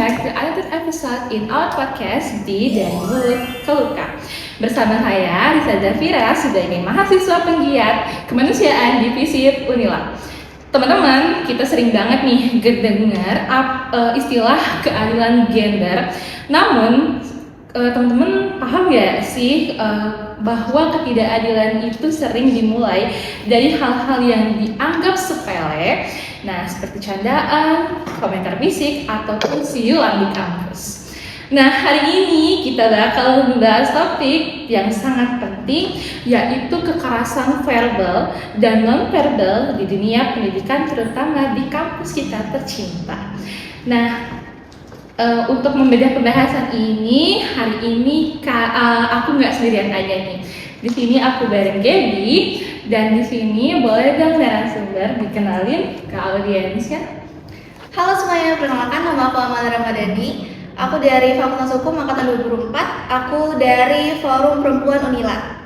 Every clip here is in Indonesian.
back to another episode in our podcast di Dari Mulut ke Luka. Bersama saya Risa Zafira sebagai mahasiswa penggiat kemanusiaan divisi Unila. Teman-teman, kita sering banget nih dengar istilah keadilan gender. Namun teman-teman paham gak sih bahwa ketidakadilan itu sering dimulai dari hal-hal yang dianggap sepele, nah seperti candaan, komentar fisik, ataupun siulan di kampus. Nah, hari ini kita bakal membahas topik yang sangat penting, yaitu kekerasan verbal dan non-verbal di dunia pendidikan, terutama di kampus kita tercinta. Nah, untuk membedah pembahasan ini, hari ini aku nggak sendirian aja nih. Di sini aku bareng Gaby, dan di sini boleh dong narasumber dikenalin ke audiensnya. Halo semuanya, perkenalkan nama aku Amal Ramadhani. Aku dari Fakultas Hukum Angkatan 2024. Aku dari Forum Perempuan Unila.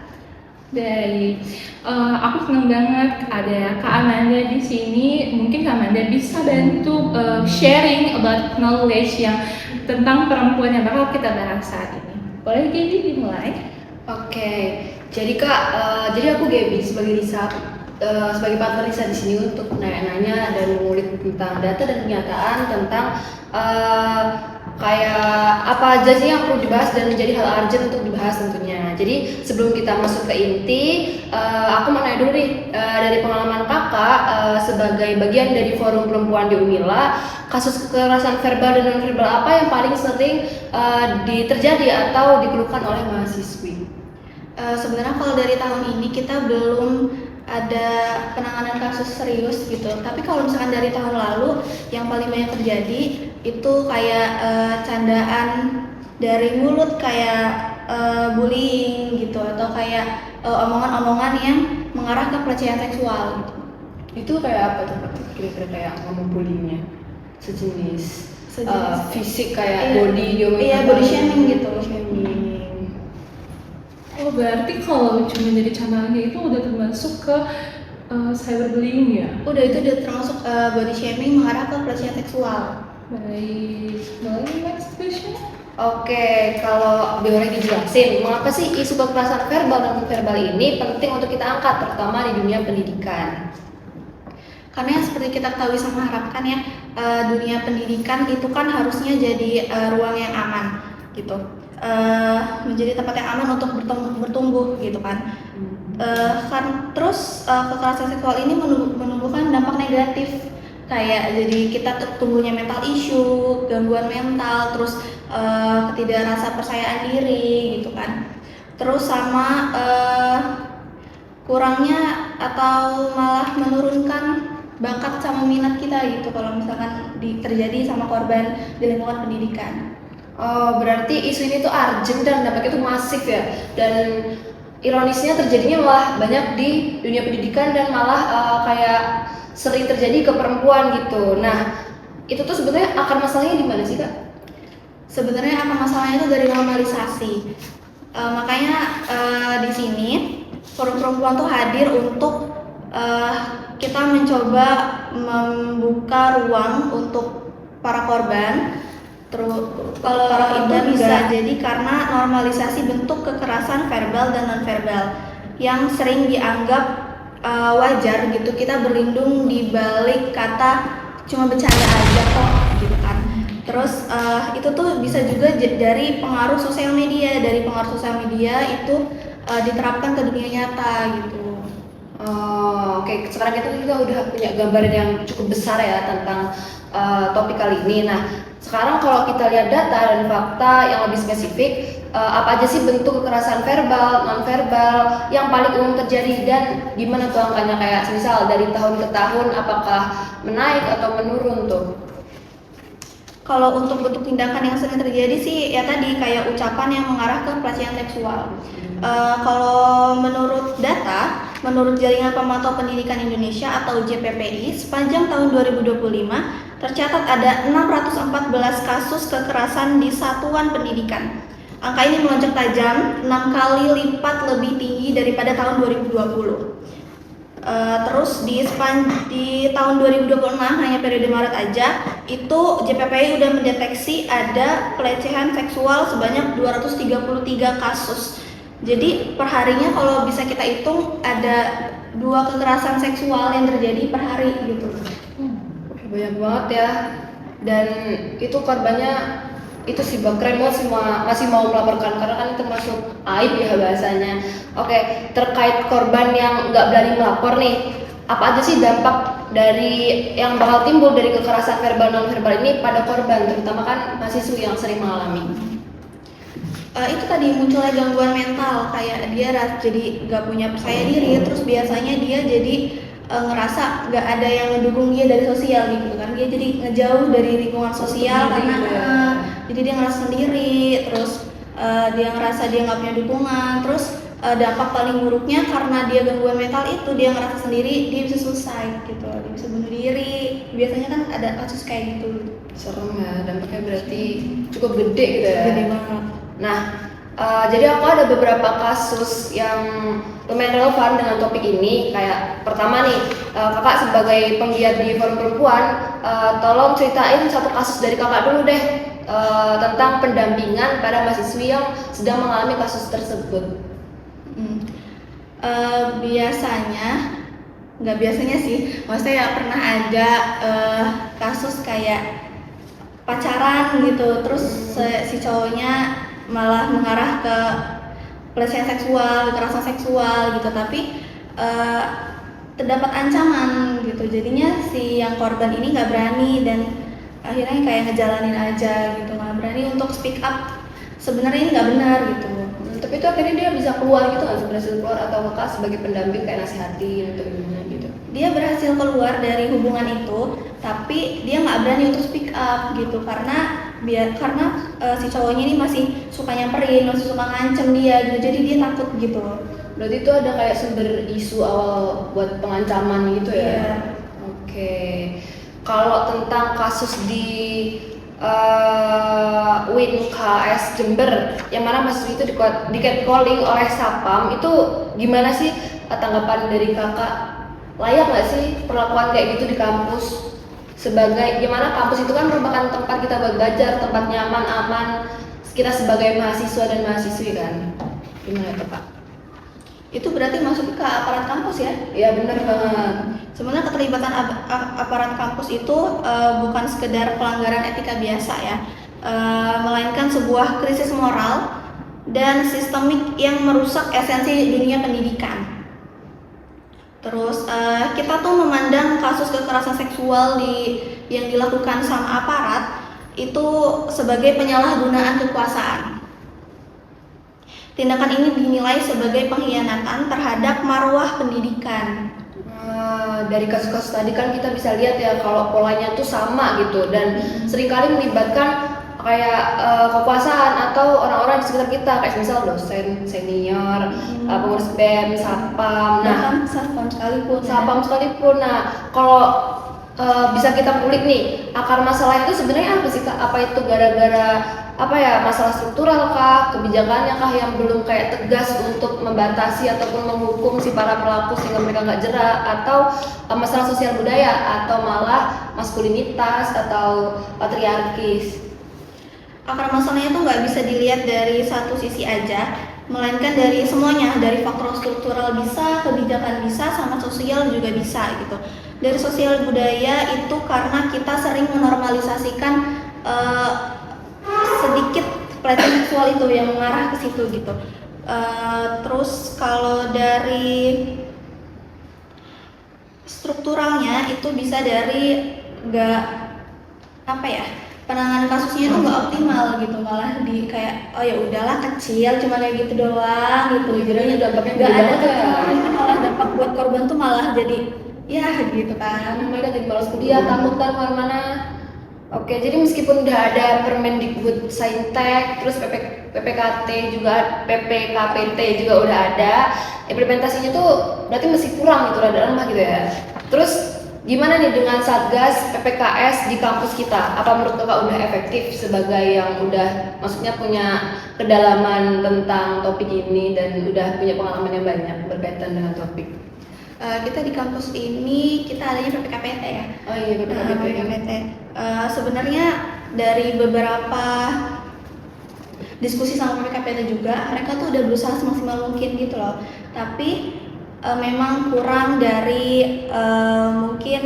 Aku senang banget ada Kak Amanda di sini. Mungkin Kak Amanda bisa bantu sharing about knowledge yang tentang perempuan yang bakal kita bahas saat ini. Boleh Gaby dimulai? Oke, jadi Kak, jadi aku Gaby sebagai Risa, sebagai partner Risa di sini untuk nanya-nanya dan mengulik tentang data dan kenyataan tentang kayak apa aja sih yang perlu dibahas dan menjadi hal urgent untuk dibahas tentunya. Jadi sebelum kita masuk ke inti, aku mau nanya dulu nih, dari pengalaman kakak sebagai bagian dari Forum Perempuan di Unila, kasus kekerasan verbal dan non verbal apa yang paling sering terjadi atau dikeluhkan oleh mahasiswi? Sebenarnya kalau dari tahun ini kita belum ada penanganan kasus serius gitu. Tapi kalau misalkan dari tahun lalu yang paling banyak terjadi itu kayak candaan dari mulut, kayak bullying gitu, atau kayak omongan-omongan yang mengarah ke pelecehan seksual gitu. Itu kayak apa tuh kira-kira, kayak ngomong bullyingnya sejenis fisik kayak body, body shaming gitu. Oh, berarti kalau cuma jadi candaan itu udah termasuk ke cyberbullying ya? Udah, itu udah termasuk body shaming mengarah ke pelecehan seksual. Baik, next question. Oke, kalau boleh dijelasin, mengapa sih isu kekerasan verbal dan non-verbal ini penting untuk kita angkat, terutama di dunia pendidikan? Karena seperti kita ketahui sama harapkan ya, dunia pendidikan itu kan harusnya jadi ruang yang aman gitu, menjadi tempat yang aman untuk bertumbuh gitu kan. Terus kekerasan seksual ini menumbuhkan dampak negatif, kayak jadi kita tumbuhnya mental issue, gangguan mental, terus ketidakrasa percayaan diri gitu kan. Terus sama kurangnya atau malah menurunkan bakat sama minat kita gitu kalau misalkan terjadi sama korban di lingkungan pendidikan. Oh, berarti isu ini tuh urgent dan dampaknya tuh masif ya. Dan ironisnya terjadinya malah banyak di dunia pendidikan dan malah kayak sering terjadi ke perempuan gitu. Nah, itu tuh sebenarnya akar masalahnya di mana sih, Kak? Sebenarnya akar masalahnya itu dari normalisasi. Makanya di sini Forum Perempuan tuh hadir untuk kita mencoba membuka ruang untuk para korban. Terus kalau itu bisa jadi karena normalisasi bentuk kekerasan verbal dan non-verbal yang sering dianggap wajar gitu. Kita berlindung di balik kata cuma bercanda aja kok gitu kan. Terus itu tuh bisa juga dari pengaruh sosial media. Dari pengaruh sosial media itu diterapkan ke dunia nyata gitu. Oke. Sekarang kita udah punya gambaran yang cukup besar ya tentang topik kali ini. Nah, sekarang kalau kita lihat data dan fakta yang lebih spesifik, apa aja sih bentuk kekerasan verbal, non-verbal yang paling umum terjadi dan gimana tuh angkanya, kayak misal dari tahun ke tahun apakah menaik atau menurun tuh? Kalau untuk bentuk tindakan yang sering terjadi sih ya tadi kayak ucapan yang mengarah ke pelecehan seksual. Kalau menurut data, menurut Jaringan Pemantau Pendidikan Indonesia atau JPPI, sepanjang tahun 2025 tercatat ada 614 kasus kekerasan di satuan pendidikan. Angka ini melonjak tajam, 6 kali lipat lebih tinggi daripada tahun 2020. Terus di tahun 2026 hanya periode Maret aja itu JPPI udah mendeteksi ada pelecehan seksual sebanyak 233 kasus. Jadi perharinya kalau bisa kita hitung ada 2 kekerasan seksual yang terjadi per hari gitu. Banyak banget ya. Dan itu korbannya itu sih Bang, keren banget sih masih mau melaporkan karena kan itu masuk aib ya bahasanya. Oke, terkait korban yang nggak berani melapor nih, apa aja sih dampak dari yang bakal timbul dari kekerasan verbal non verbal ini pada korban, terutama kan mahasiswa yang sering mengalami? Itu tadi munculnya gangguan mental, kayak dia jadi nggak punya percaya diri, terus biasanya dia jadi ngerasa nggak ada yang ngedukung dia dari sosial gitu kan, dia jadi ngejauh dari lingkungan sosial karena jadi dia ngerasa sendiri, terus dia ngerasa dia nggak punya dukungan, terus dampak paling buruknya karena dia gangguan mental itu dia ngerasa sendiri, dia bisa suicide gitu, dia bisa bunuh diri, biasanya kan ada kasus kayak gitu. Serem ya, dampaknya berarti cukup gede gitu ya. Gede banget. Nah, jadi aku ada beberapa kasus yang lumayan relevan dengan topik ini. Kayak pertama nih, kakak sebagai penggiat di forum perempuan, tolong ceritain satu kasus dari kakak dulu deh, tentang pendampingan pada mahasiswi yang sedang mengalami kasus tersebut. Nggak biasanya sih, maksudnya ya pernah ada kasus kayak pacaran gitu, terus si cowoknya malah mengarah ke pelecehan seksual, kekerasan seksual gitu, tapi terdapat ancaman gitu, jadinya si yang korban ini nggak berani dan akhirnya kayak ngejalanin aja gitu, nggak berani untuk speak up sebenarnya ini nggak benar gitu. Tapi itu akhirnya dia bisa keluar gitu kan, berhasil keluar, atau kakak sebagai pendamping kayak nasihatin atau gimana gitu? Dia berhasil keluar dari hubungan itu, tapi dia nggak berani untuk speak up gitu karena si cowoknya ini masih suka nyamperin, masih suka ngancem dia gitu, jadi dia takut gitu. Berarti itu ada kayak sumber isu awal buat pengancaman gitu ya? Iya. Oke. Kalau tentang kasus di UIN-KS Jember yang mana mahasiswa itu di catcalling oleh Sapam, itu gimana sih tanggapan dari kakak? Layak nggak sih perlakuan kayak gitu di kampus? Sebagai gimana kampus itu kan merupakan tempat kita buat belajar, tempat nyaman, aman kita sebagai mahasiswa dan mahasiswi kan? Gimana itu Pak? Itu berarti masuk ke aparat kampus ya? Iya benar banget. Sebenarnya keterlibatan aparat kampus itu bukan sekedar pelanggaran etika biasa ya, melainkan sebuah krisis moral dan sistemik yang merusak esensi dunia pendidikan. Terus kita tuh memandang kasus kekerasan seksual yang dilakukan sama aparat itu sebagai penyalahgunaan kekuasaan. Tindakan ini dinilai sebagai pengkhianatan terhadap marwah pendidikan. Dari kasus-kasus tadi kan kita bisa lihat ya kalau polanya tuh sama gitu, dan seringkali melibatkan kayak kekuasaan atau orang-orang di sekitar kita, kayak misal dosen senior, pengurus BEM, satpam. Bahkan satpam sekalipun. Nah, kalau bisa kita kulik nih, akar masalah itu sebenarnya apa sih Kak? Apa itu gara-gara masalah struktural kah, kebijakannya kah yang belum kayak tegas untuk membatasi ataupun menghukum si para pelaku sehingga mereka nggak jerak, atau masalah sosial budaya, atau malah maskulinitas atau patriarkis? Akar masalahnya itu nggak bisa dilihat dari satu sisi aja, melainkan dari semuanya, dari faktor struktural bisa, kebijakan bisa, sama sosial juga bisa gitu. Dari sosial budaya itu karena kita sering menormalisasikan sedikit pelecehan seksual itu yang mengarah ke situ gitu. Terus kalau dari strukturalnya itu bisa dari penanganan kasusnya itu nggak optimal gitu, malah di kayak oh ya udahlah kecil cuma kayak gitu doang gitu, Jadi dampaknya nggak gede ada banget ya. malah dampak buat korban tuh malah jadi ya gitu kan. Mereka jadi malas kuliah, takut kan kemana-mana. Oke, jadi meskipun udah ada Permendikbud Saintek, terus PPKT juga, PPKPT juga udah ada, implementasinya tuh berarti masih kurang gitu, rada lemah gitu ya. Terus gimana nih dengan Satgas PPKS di kampus kita? Apa menurut kakak udah efektif sebagai yang udah maksudnya punya kedalaman tentang topik ini dan udah punya pengalaman yang banyak berkaitan dengan topik? Kita di kampus ini kita adanya PPKPT ya. Oh iya, PPKPT. Sebenarnya dari beberapa diskusi sama PPKPT juga, mereka tuh udah berusaha semaksimal mungkin gitu loh. Tapi memang kurang dari mungkin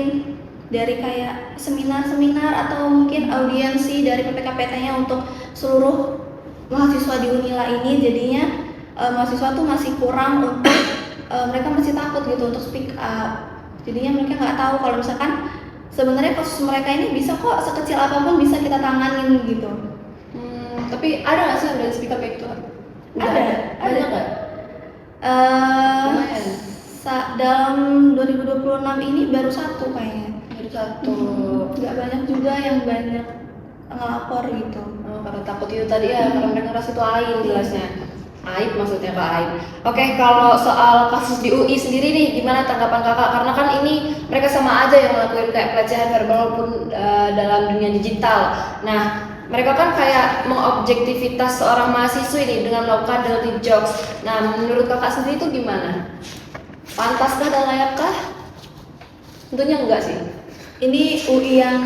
dari kayak seminar-seminar atau mungkin audiensi dari PPKPT-nya untuk seluruh mahasiswa di Unila ini. Jadinya mahasiswa tuh masih kurang untuk mereka masih takut gitu untuk speak up. Jadinya mereka nggak tahu kalau misalkan sebenarnya kasus mereka ini bisa kok sekecil apapun bisa kita tanganin gitu. Tapi ada nggak sih yang dari speak up kayak gitu? Ada. Banyak nggak? Lumayan. Dalam 2026 ini baru satu kayaknya. Baru satu. Nggak banyak juga yang banyak ngelapor gitu. Oh, karena takut itu tadi ya, karena mereka ngerasa itu aib jelasnya. Aib maksudnya Kak Aib. Oke, kalau soal kasus di UI sendiri nih, gimana tanggapan Kakak? Karena kan ini mereka sama aja yang ngelakuin kayak pelecehan verbal pun dalam dunia digital. Nah, mereka kan kayak mengobjektivitas seorang mahasiswa ini dengan melakukan dirty jokes. Nah, menurut Kakak sendiri itu gimana? Pantaskah dan layakkah? Tentunya enggak sih. Ini UI yang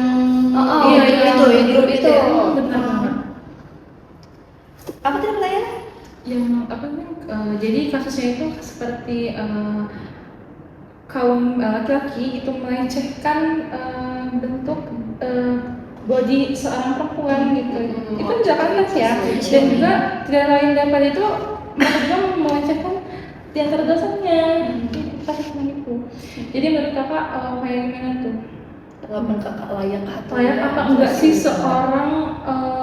Iya, itu yang grup itu. ya. Benar. Apa tadi pertanyaan? Yang apa nih? Jadi kasusnya itu seperti kaum laki-laki itu melecehkan bentuk body seorang perempuan gitu. Itu di Jakarta sih ya. Dan juga tidak lain daripada itu mereka juga melecehkan di antara dosennya. Kasus itu. Jadi menurut kakak kayak gimana tuh? Tanggapan Kakak layakkah atau Layak apa enggak sih seorang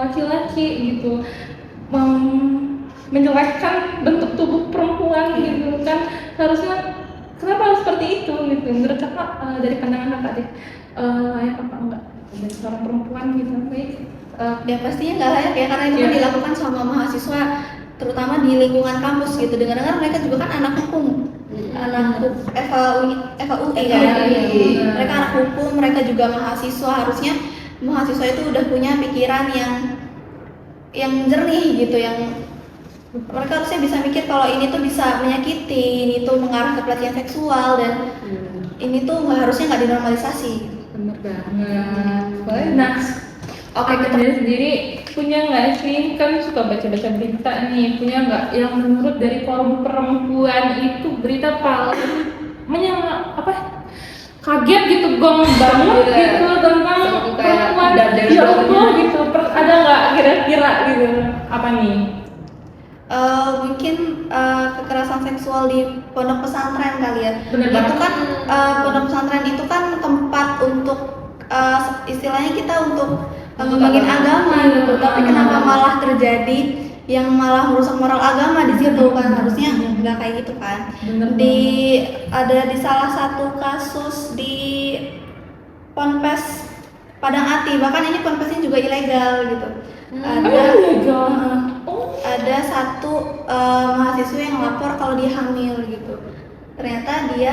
laki-laki gitu menjelekkan bentuk tubuh perempuan gitu kan, harusnya kenapa harus seperti itu gitu menurut kakak? Dari pandangan kakak deh, layak apa enggak dari seorang perempuan gitu? Baik, Ya pastinya nggak layak ya, karena itu kan Iya. dilakukan sama mahasiswa terutama di lingkungan kampus gitu. Dengar-dengar mereka juga kan anak hukum, anak FAUI Iya, kan. iya. Mereka anak hukum, mereka juga mahasiswa. Harusnya mahasiswa itu udah punya pikiran yang jernih gitu, yang mereka harusnya bisa mikir kalau ini tuh bisa menyakiti, ini tuh mengarah ke pelecehan seksual, dan ini tuh harusnya nggak dinormalisasi. bener banget. Nah, Oke, kita Anda sendiri punya nggak sih, kan suka baca-baca berita nih, punya nggak yang menurut dari forum perempuan itu berita paling kaget gitu, gong banget Iya. gitu tentang Sampai kayak perempuan, dadar ya Allah banget. gitu. Ada nggak kira-kira gitu apa nih? Mungkin kekerasan seksual di pondok pesantren kali ya. Bener Itu banget. kan pondok pesantren itu kan tempat untuk istilahnya kita untuk ngembangin agama gitu. Tapi kenapa malah terjadi yang malah merusak moral agama di situ kan? Harusnya nggak kayak gitu kan. Bener Ada di salah satu kasus di Ponpes Padang Ati, bahkan ini ponpesnya juga ilegal gitu. Ada satu mahasiswa yang lapor kalau dia hamil gitu. Ternyata dia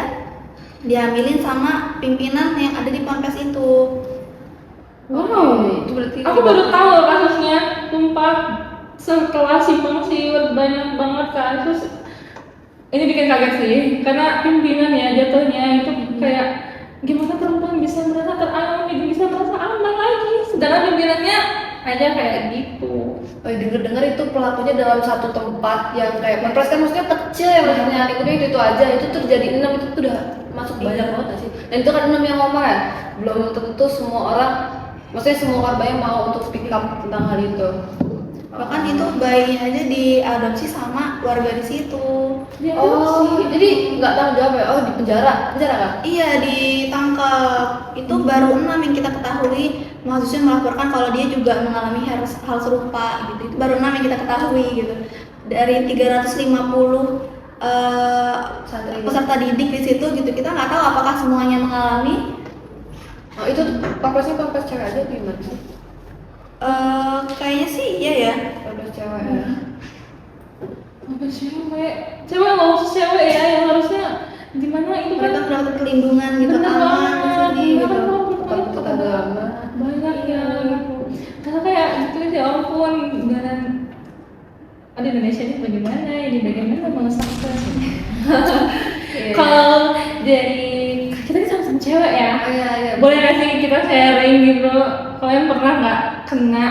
dihamilin sama pimpinan yang ada di ponpes itu. Wow, itu berarti aku baru tahu loh kasusnya, sumpah sekelas simpang siur banyak banget kasus. Ini bikin kaget sih, karena pimpinan ya jatuhnya itu kayak gimana perempuan bisa merasa terayomi, bisa merasa aman lagi, sedangkan pimpinannya aja kayak gitu. denger-dengar itu pelakunya dalam satu tempat yang kayak ponpes kan maksudnya kecil ya, maksudnya lingkupnya itu aja, itu terjadi 6, itu tuh udah masuk banyak banget gak sih? Dan itu kan 6 yang ngomong ya, belum tentu semua orang, maksudnya semua korbannya mau untuk speak up tentang hal itu. Bahkan itu bayinya aja diadopsi sama warga di situ. Oh, jadi nggak tanggung jawab ya? Oh, di penjara kan? Iya, ditangkap. Itu baru 6 yang kita ketahui mahasiswa melaporkan kalau dia juga mengalami hal serupa gitu. Itu baru 6 yang kita ketahui gitu. Dari 350 peserta didik di situ gitu, kita nggak tahu apakah semuanya mengalami. Oh, itu ponpesnya ponpes cewek aja gimana sih? Kayaknya sih iya ya. Ponpes cewek ya. Apa cewek nggak usah cewek ya, yang harusnya gimana itu kan Mereka mendapat perlindungan gitu, bener aman di banget. sini Iya gitu. kan, kalau perempuan itu Tempat agama. banyak ya gitu. Karena kayak gitu ya ampun, dan Indonesia ini bagaimana mengesahkan. Iya. Kalau dari kita kan sama-sama cewek ya. Oh, iya. Boleh nggak sih kita sharing gitu? Kalian pernah nggak kena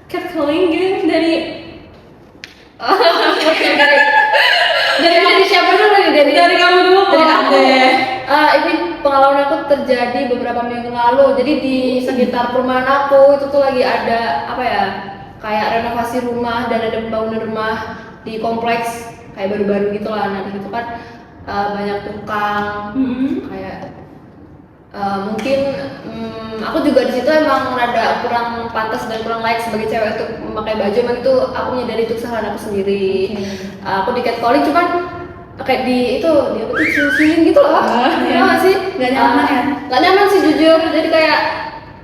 catcalling gitu dari dari siapa dulu nih? dari kamu dulu? Dari aku. deh. Ini pengalaman aku terjadi beberapa minggu lalu. Jadi di sekitar perumahan aku itu tuh lagi ada apa ya? Kayak renovasi rumah dan ada pembangunan rumah di kompleks kayak baru-baru gitu lah. Nah di situ kan banyak tukang kayak mungkin aku juga di situ emang rada kurang pantas dan kurang layak sebagai cewek untuk memakai baju. Emang itu aku menyadari itu kesalahan aku sendiri. Aku di catcalling cuman kayak di itu dia apa tuh cium gitu loh. Iya nggak sih? Nggak nyaman ya? Nggak nyaman sih jujur. Jadi kayak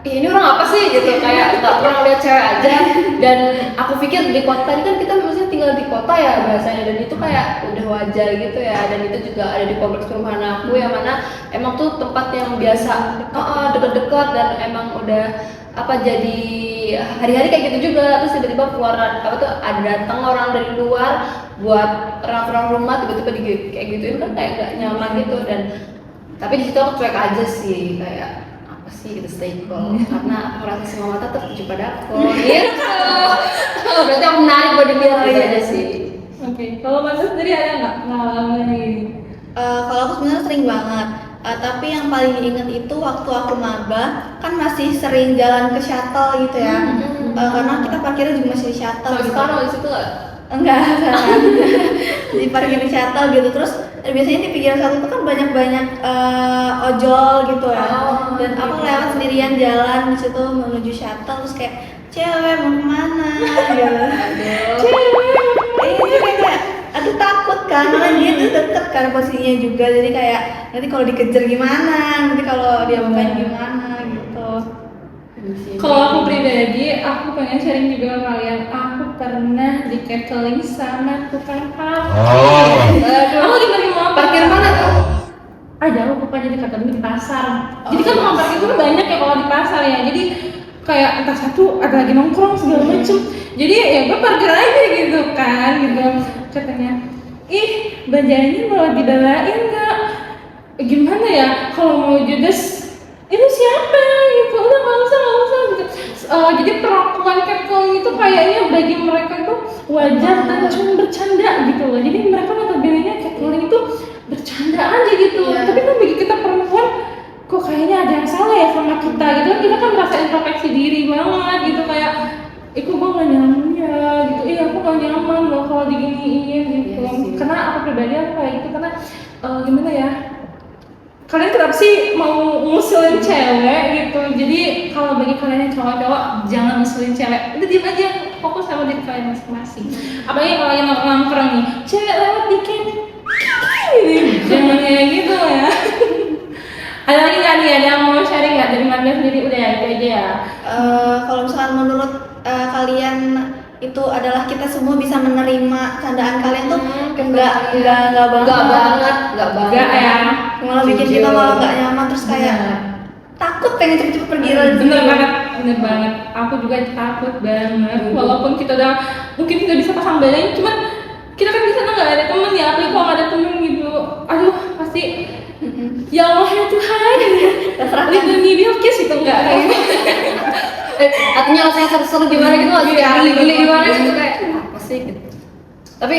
"Ih, ini orang apa sih gitu, kayak nggak pernah lihat cewek aja. Dan aku pikir di kota ini kan kita maksudnya tinggal di kota ya bahasanya, dan itu kayak udah wajar gitu ya. Dan itu juga ada di kompleks perumahan aku yang mana emang tuh tempat yang biasa deket-deket dan emang udah apa jadi hari-hari kayak gitu juga. Terus tiba-tiba keluar apa tuh ada datang orang dari luar buat orang rumah, tiba-tiba kayak gituin kan kayak nggak nyaman gitu. Dan tapi di situ aku cuek aja sih, kayak apa sih gitu, stay cool karena aku rasa semua mata tertuju pada aku gitu. Berarti aku menarik buat dilihat gitu aja sih. Oke, kalau Mas sendiri ada nggak pengalaman gini? Kalau aku sebenarnya sering banget. Tapi yang paling diingat itu waktu aku maba, kan masih sering jalan ke shuttle gitu ya. Karena kita parkirnya juga masih di shuttle. Sampai Gitu. sekarang di situ nggak? Enggak, kan. Di parkir di shuttle gitu. Terus biasanya di pinggir shuttle itu kan banyak ojol gitu ya. Dan aku lewat sendirian jalan di situ menuju shuttle, terus kayak cewek mau kemana gitu. Cewek kayak aduh takut kan, karena dia tuh deket kan posisinya juga, jadi kayak nanti kalau dikejar gimana, nanti kalau dia main gimana gitu. Kalau aku pribadi, aku pengen sharing juga sama kalian. Aku pernah di catcalling sama tukang parkir. Aku lagi mau Parkir mana tuh? Jauh pokoknya dekat di pasar. Jadi kan tukang parkir itu banyak ya kalau di pasar ya. Jadi kayak entah satu ada lagi nongkrong segala macem. Jadi ya gue parkir aja gitu kan, gitu. Katanya, ih belanjanya mau dibawain nggak? Gimana ya? Kalau mau judes ini siapa gitu, udah nggak usah gitu. Jadi perlakuan catcalling itu kayaknya bagi mereka itu wajar dan cuma bercanda gitu loh. Jadi mereka notabene catcalling itu bercanda aja gitu. Tapi kan bagi kita perempuan kok kayaknya ada yang salah ya sama kita gitu. Kita kan merasa introspeksi diri banget gitu, kayak gue gak nyaman ya gitu, aku gak nyaman loh kalau diginiin gitu. Karena aku pribadi aku kayak gitu, karena gimana ya, kalian kenapa sih mau ngusulin cewek gitu. Jadi kalau bagi kalian yang cowok-cowok jangan ngusulin cewek, udah diem aja, fokus sama diri kalian masing-masing. Apalagi kalau yang nongkrong nih, cewek lewat dikit jangan kayak gitu ya. Ada lagi nggak nih, ada yang mau sharing nggak dari Magda sendiri? Udah ya itu aja ya. Kalau misalkan menurut kalian itu adalah kita semua bisa menerima candaan kalian tuh enggak banget. Enggak ya. Malah bikin kita malah nggak nyaman, terus kayak takut pengen cepet-cepet pergi dari bener banget. Aku juga takut banget. Walaupun kita udah mungkin nggak bisa pasang badan, cuman kita kan di sana nggak ada temen ya. Apalagi kalau nggak ada temen gitu, aduh pasti ya Allah ya Tuhan, lindungi Bilqis itu enggak kayak gitu. Artinya saya seru-seru gimana gitu, lagi geli-geli gimana gitu, kayak apa sih gitu. Tapi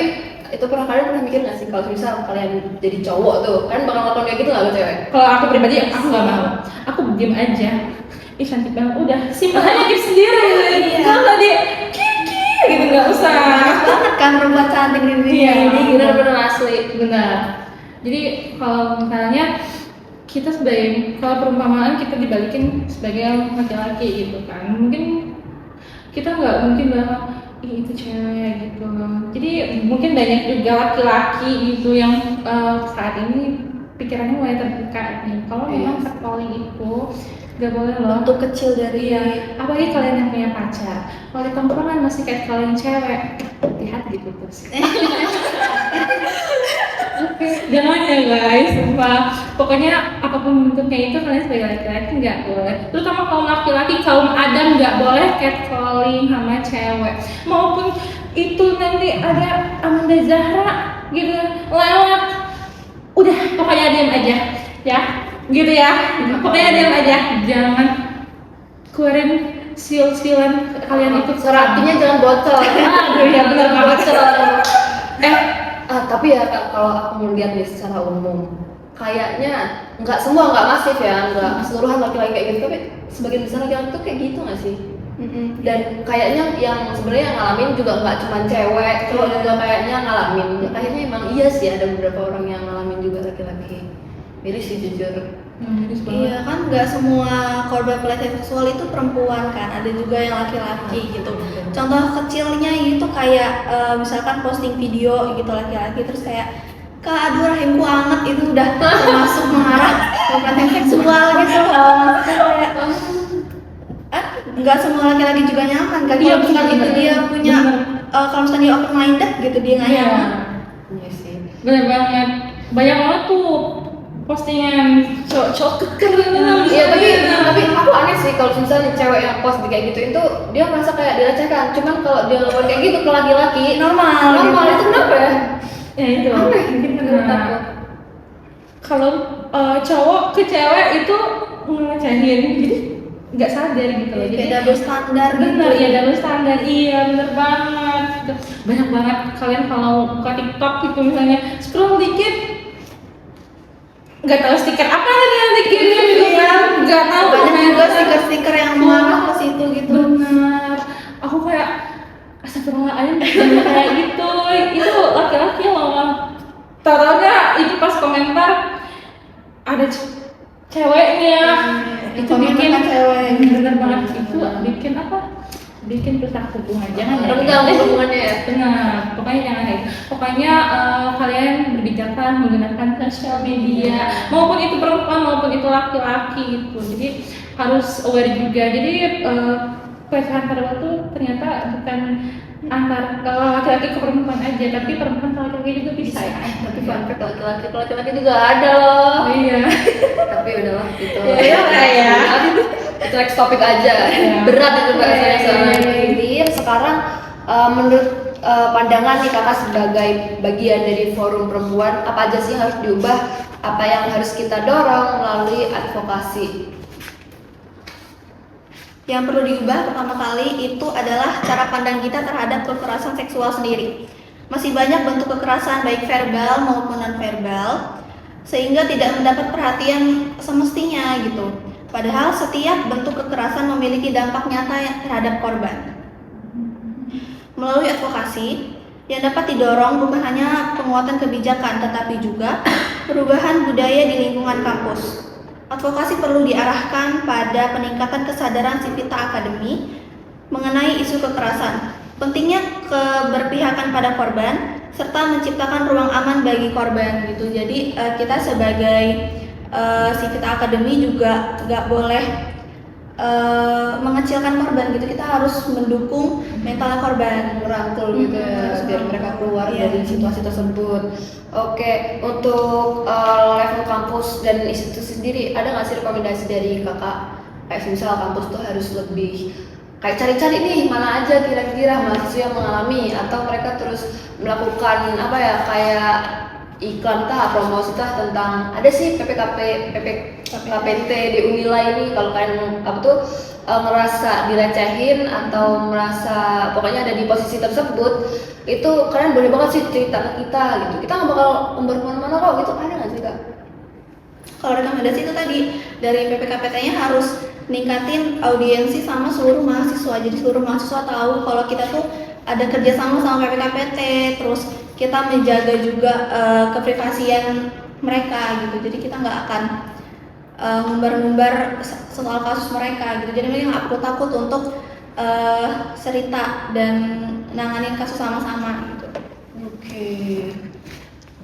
itu kalian pernah mikir nggak sih kalau misal kalian jadi cowok tuh, kalian bakal ngelakuin kayak gitu nggak ke cewek? Kalau aku pribadi aku nggak mau, aku diem aja. Ih cantik banget, udah simpel aja keep sendiri. Kalau nggak di kiki gitu nggak usah. banget kan perempuan cantik di dunia Iya, ini gitu. Bener-bener asli. Benar. Jadi kalau misalnya kita sebagai, kalau perumpamaan kita dibalikin sebagai laki-laki gitu kan, mungkin kita nggak mungkin bakal itu cewek gitu. Jadi mungkin banyak juga laki-laki gitu yang saat ini pikirannya mulai terbuka nih. Kalau memang catcalling itu nggak boleh loh. Untuk kecil dari Apalagi kalian yang punya pacar, kalau di tongkrongan masih catcalling cewek, hati-hati diputus. Jangan ya guys, sumpah. Pokoknya apapun bentuknya itu kalian sebagai laki-laki nggak boleh. Terutama kaum laki-laki, kaum Adam nggak boleh catcalling sama cewek. Maupun itu nanti ada Amanda Zahra gitu lewat, udah pokoknya diam aja ya, gitu ya, pokoknya diam aja, jangan keluarin siul-siulan kalian itu. Artinya jangan bocor. Aduh ya benar banget. Tapi ya Kak, kalau aku melihat nih secara umum, kayaknya nggak semua, nggak masif ya, nggak keseluruhan laki-laki kayak gitu, tapi sebagian besar laki-laki tuh kayak gitu nggak sih? Dan kayaknya yang sebenarnya ngalamin juga nggak cuma cewek, cowok juga kayaknya ngalamin. Kayaknya emang iya sih, ada beberapa orang yang ngalamin juga laki-laki. Miris sih jujur. Iya kan, nggak semua korban pelecehan seksual itu perempuan kan, ada juga yang laki-laki gitu. Contoh kecilnya itu kayak misalkan posting video gitu laki-laki terus kayak, Kak aduh rahimku anget, itu udah termasuk mengarah ke pelecehan seksual gitu. Maksudnya kayak nggak semua laki-laki juga nyaman kan, kalau misalkan itu dia punya kalau misalkan dia open minded gitu dia nggak nyaman. Iya sih. Bener banget, banyak banget tuh postingan cowok keren. Iya tapi aku aneh sih kalau misalnya cewek yang post di kayak gitu itu dia merasa kayak dilecehkan. Cuman kalau dia ngelakuin kayak gitu ke laki-laki normal gitu. Itu kenapa ya? Ya itu Aneh menurut aku. Kalau cowok ke cewek itu ngecehin, jadi nggak sadar gitu loh. Jadi Kayak double standar bener gitu. ya, double standar, iya bener banget. Banyak banget kalian kalau buka TikTok gitu misalnya scroll dikit, nggak tahu stiker apa lagi yang dikirim gitu kan, nggak tahu. Banyak juga stiker-stiker yang mengarah ke situ gitu. Benar, aku kayak astagfirullahaladzim jangan kayak gitu, itu laki-laki loh. Taruhnya itu pas komentar ada ceweknya, itu bikin cewek. bener banget, itu bikin apa? Bikin rusak hubungan, jangan Renggang hubungannya ya. Benar, pokoknya jangan ya. Pokoknya kalian berbijaklah menggunakan sosial media, maupun itu perempuan maupun itu laki-laki gitu. Jadi harus aware juga. Jadi pelecehan seksual itu ternyata bukan antar laki-laki ke perempuan aja, tapi perempuan ke laki-laki juga bisa ya. Tapi fun fact laki-laki juga ada loh. Iya. Tapi udahlah gitu. Iya ya. Itu next topik aja. Berat itu bahasanya soalnya. Jadi sekarang menurut pandangan nih kakak sebagai bagian dari forum perempuan, apa aja sih harus diubah? Apa yang harus kita dorong melalui advokasi? Yang perlu diubah pertama kali itu adalah cara pandang kita terhadap kekerasan seksual sendiri. Masih banyak bentuk kekerasan baik verbal maupun non-verbal, sehingga tidak mendapat perhatian semestinya gitu. Padahal setiap bentuk kekerasan memiliki dampak nyata terhadap korban. Melalui advokasi, yang dapat didorong bukan hanya penguatan kebijakan, tetapi juga perubahan budaya di lingkungan kampus. Advokasi perlu diarahkan pada peningkatan kesadaran Civita Academy mengenai isu kekerasan, pentingnya keberpihakan pada korban, serta menciptakan ruang aman bagi korban gitu. Jadi kita sebagai Civita Academy juga nggak boleh mengecilkan korban gitu. Kita harus mendukung mental korban, Merangkul gitu ya, biar mereka keluar dari situasi tersebut. Oke, untuk level kampus dan institusi sendiri, ada nggak sih rekomendasi dari kakak? Kayak misal kampus tuh harus lebih kayak cari-cari nih mana aja kira-kira mahasiswa yang mengalami, atau mereka terus melakukan apa ya, kayak iklan tah, promosi tah tentang ada sih PPKPT di Unila ini. Kalau kalian apa tuh ngerasa dilecehin atau merasa pokoknya ada di posisi tersebut, itu kalian boleh banget sih cerita ke kita gitu. Kita nggak bakal umbar kemana-mana kok gitu. Ada nggak sih kak? Kalau rekomendasi itu tadi dari PPKPT-nya harus ningkatin audiensi sama seluruh mahasiswa. Jadi seluruh mahasiswa tahu kalau kita tuh ada kerjasama sama PPKPT, terus kita menjaga juga keprivasian mereka gitu. Jadi kita nggak akan ngumbar-ngumbar soal kasus mereka gitu. Jadi mereka nggak perlu takut untuk cerita dan nanganin kasus sama-sama gitu. Oke.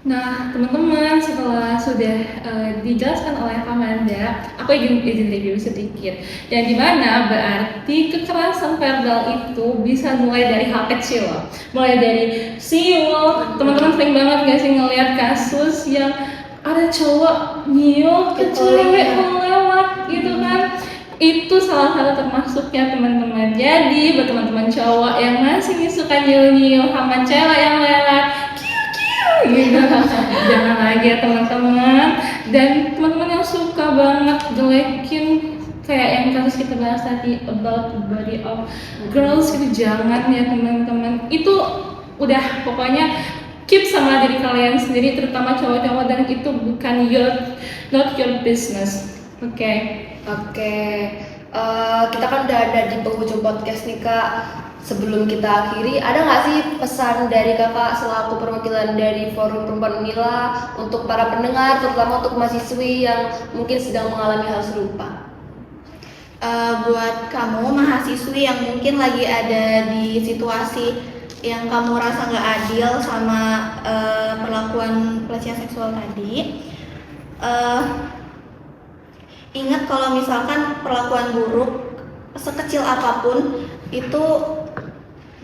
Nah, teman-teman, setelah sudah dijelaskan oleh Amanda, aku izin review sedikit. Yang dimana berarti kekerasan verbal itu bisa mulai dari hal kecil, mulai dari siul. Teman-teman sering banget nggak sih ngeliat kasus yang ada cowok nyiul ke cewek lewat gitu kan? Itu salah satu termasuknya teman-teman. Jadi buat teman-teman cowok yang masih suka nyiul-nyiul sama cewek yang lewat gitu, jangan lagi ya teman-teman. Dan teman-teman yang suka banget jelekin kayak yang kasus kita bahas tadi about the body of girls, itu jangan ya teman-teman. Itu udah pokoknya keep sama diri kalian sendiri, terutama cowok-cowok, dan itu bukan not your business. Oke. Kita kan udah ada di penghujung podcast nih Kak. Sebelum kita akhiri, ada nggak sih pesan dari Kakak selaku perwakilan dari Forum Perempuan Unila untuk para pendengar, terutama untuk mahasiswi yang mungkin sedang mengalami hal serupa? Buat kamu mahasiswi yang mungkin lagi ada di situasi yang kamu rasa nggak adil sama perlakuan pelecehan seksual tadi, ingat kalau misalkan perlakuan buruk sekecil apapun itu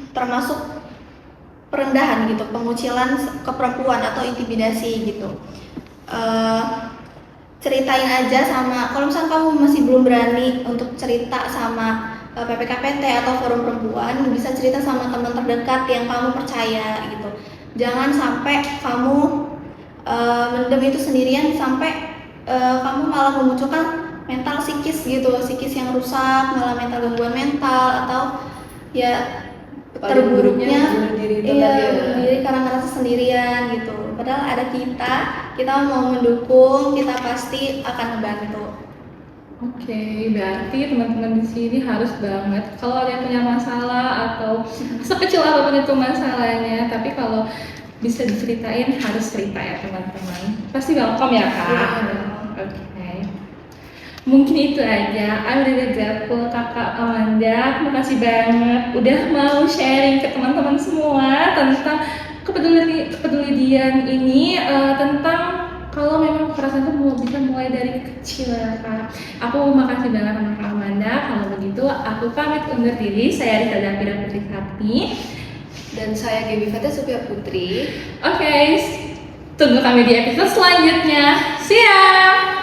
termasuk perendahan gitu, pengucilan ke perempuan atau intimidasi gitu. Ceritain aja sama, kalau misalnya kamu masih belum berani untuk cerita sama PPKPT atau forum perempuan, bisa cerita sama teman terdekat yang kamu percaya gitu. Jangan sampai kamu mendem itu sendirian sampai kamu malah memunculkan mental psikis gitu, psikis yang rusak, malah mental gangguan mental, atau ya terburuknya bunuh diri karena ngerasa sendirian gitu. Padahal ada kita mau mendukung, kita pasti akan membantu. Oke, berarti teman-teman di sini harus banget kalau ada yang punya masalah atau sekecil apapun itu masalahnya, tapi kalau bisa diceritain harus cerita ya teman-teman. Pasti welcome ya Kak. Oke. Mungkin itu aja. I'm really grateful Kakak Amanda. Terima kasih banget udah mau sharing ke teman-teman semua tentang kepedulian ini, tentang kalau memang perasaan itu bisa mulai dari kecil ya Kak. Aku makasih banget sama Kak Amanda. Kalau begitu aku pamit undur diri. Saya Rita Davira Putri Sakti. Dan saya Gaby Fatia Sophia Putri. Oke, tunggu kami di episode selanjutnya. See ya!